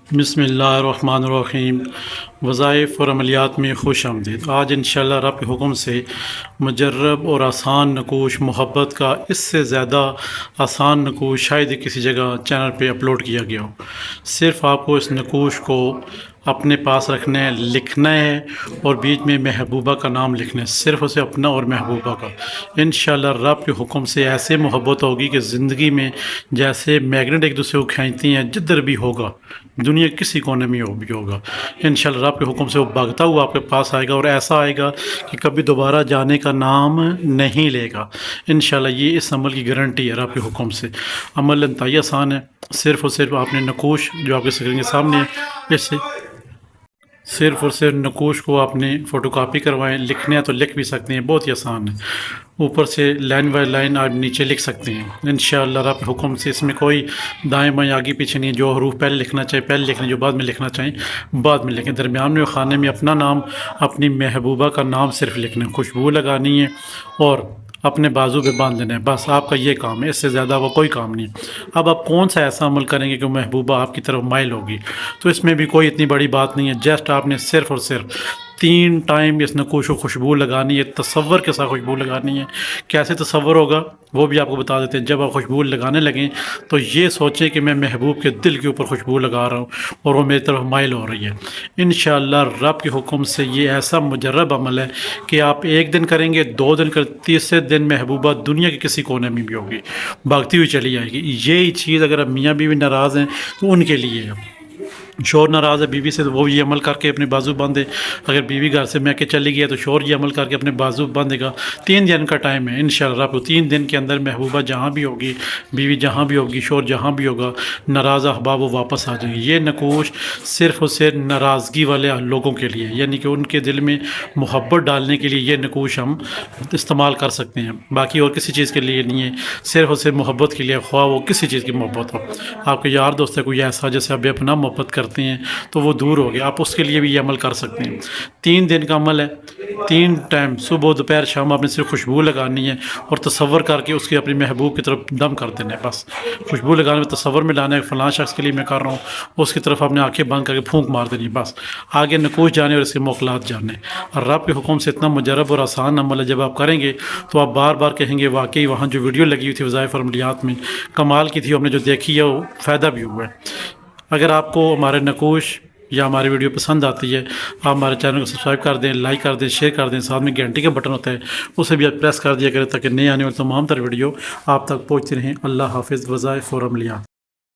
بسم اللہ الرحمن الرحیم۔ وظائف اور عملیات میں خوش آمدید۔ آج انشاءاللہ رب کے حکم سے مجرب اور آسان نقوش محبت کا اس سے زیادہ آسان نقوش شاید ہی کسی جگہ چینل پہ اپلوڈ کیا گیا ہو۔ صرف آپ کو اس نقوش کو اپنے پاس رکھنا ہے، لکھنا ہے اور بیچ میں محبوبہ کا نام لکھنا ہے، صرف اسے اپنا اور محبوبہ کا۔ انشاءاللہ رب کے حکم سے ایسے محبت ہوگی کہ زندگی میں جیسے میگنیٹ ایک دوسرے کو کھینچتی ہیں، جدھر بھی ہوگا دنیا کسی کونے میں بھی ہوگا، انشاءاللہ رب کے حکم سے وہ بھاگتا ہوا آپ کے پاس آئے گا اور ایسا آئے گا کہ کبھی دوبارہ جانے کا نام نہیں لے گا۔ انشاءاللہ یہ اس عمل کی گارنٹی ہے رب کے حکم سے۔ عمل انتہائی آسان ہے، صرف اور صرف آپ نے نقوش جو آپ کے اسکرین کے سامنے ہے، اس سے صرف اور صرف نقوش کو آپ نے فوٹو کاپی کروائیں، لکھنے ہیں تو لکھ بھی سکتے ہیں، بہت ہی آسان ہے۔ اوپر سے لائن بائی لائن آپ نیچے لکھ سکتے ہیں انشاءاللہ رب کے حکم سے۔ اس میں کوئی دائیں بائیں آگے پیچھے نہیں ہے، جو حروف پہلے لکھنا چاہیے پہلے لکھ لیں، جو بعد میں لکھنا چاہیں بعد میں لکھیں۔ درمیان میں خانے میں اپنا نام، اپنی محبوبہ کا نام صرف لکھنا ہے، خوشبو لگانی ہے اور اپنے بازو پہ باندھ دینا ہے، بس آپ کا یہ کام ہے، اس سے زیادہ وہ کوئی کام نہیں۔ اب آپ کون سا ایسا عمل کریں گے کہ محبوبہ آپ کی طرف مائل ہوگی، تو اس میں بھی کوئی اتنی بڑی بات نہیں ہے، جسٹ آپ نے صرف اور صرف 3 ٹائم اس نقوش کو خوشبو لگانی ہے، تصور کے ساتھ خوشبو لگانی ہے۔ کیسے تصور ہوگا وہ بھی آپ کو بتا دیتے ہیں۔ جب آپ خوشبو لگانے لگیں تو یہ سوچیں کہ میں محبوب کے دل کے اوپر خوشبو لگا رہا ہوں اور وہ میری طرف مائل ہو رہی ہے۔ انشاءاللہ رب کے حکم سے یہ ایسا مجرب عمل ہے کہ آپ 1 دن کریں گے، 2 دن کریں، تیسرے دن محبوبہ دنیا کے کسی کونے میں بھی ہوگی، بھاگتی ہوئی چلی جائے گی۔ یہی چیز اگر اب میاں بیوی ناراض ہیں تو ان کے لیے ہے۔ شور ناراض ہے بیوی سے تو وہ یہ عمل کر کے اپنے بازو باندھے، اگر بیوی گھر سے میں کے چلی گئی ہے تو شور یہ عمل کر کے اپنے بازو باندھے گا۔ 3 دن کا ٹائم ہے انشاءاللہ رب کو، 3 دن کے اندر محبوبہ جہاں بھی ہوگی، بیوی جہاں بھی ہوگی، شور جہاں بھی ہوگا، ناراض احباب وہ واپس آ جائیں گے۔ یہ نقوش صرف اور صرف ناراضگی والے لوگوں کے لیے، یعنی کہ ان کے دل میں محبت ڈالنے کے لیے یہ نقوش ہم استعمال کر سکتے ہیں، باقی اور کسی چیز کے لیے نہیں ہے، صرف اور صرف محبت کے لیے، خواہ وہ کسی چیز کی محبت ہو۔ آپ کے یار دوست ہے کوئی ایسا جیسے اب اپنا محبت کرتے ہیں تو وہ دور ہو گیا، آپ اس کے لیے بھی یہ عمل کر سکتے ہیں۔ 3 دن کا عمل ہے، 3 ٹائم صبح دوپہر شام آپ نے صرف خوشبو لگانی ہے اور تصور کر کے اس کی اپنی محبوب کی طرف دم کر دینا ہے، بس خوشبو لگانے میں تصور میں لانا ہے، فلاں شخص کے لیے میں کر رہا ہوں، اس کی طرف آپ نے آنکھیں بند کر کے پھونک مار دینی، بس آگے نقوش جانے اور اس کے موکلات جانے۔ اور رب کے حکم سے اتنا مجرب اور آسان عمل ہے، جب آپ کریں گے تو آپ بار بار کہیں گے واقعی وہاں جو ویڈیو لگی ہوئی تھی وظائف اور عملیات میں کمال کی تھی، ہم نے جو دیکھی ہے وہ فائدہ بھی ہوا ہے۔ اگر آپ کو ہمارے نقوش یا ہماری ویڈیو پسند آتی ہے، آپ ہمارے چینل کو سبسکرائب کر دیں، لائک کر دیں، شیئر کر دیں، ساتھ میں گھنٹی کا بٹن ہوتا ہے اسے بھی آپ پریس کر دیا کریں تاکہ نئے آنے والے تمام تر ویڈیو آپ تک پہنچتی رہیں۔ اللہ حافظ۔ وظائف اور عملیات۔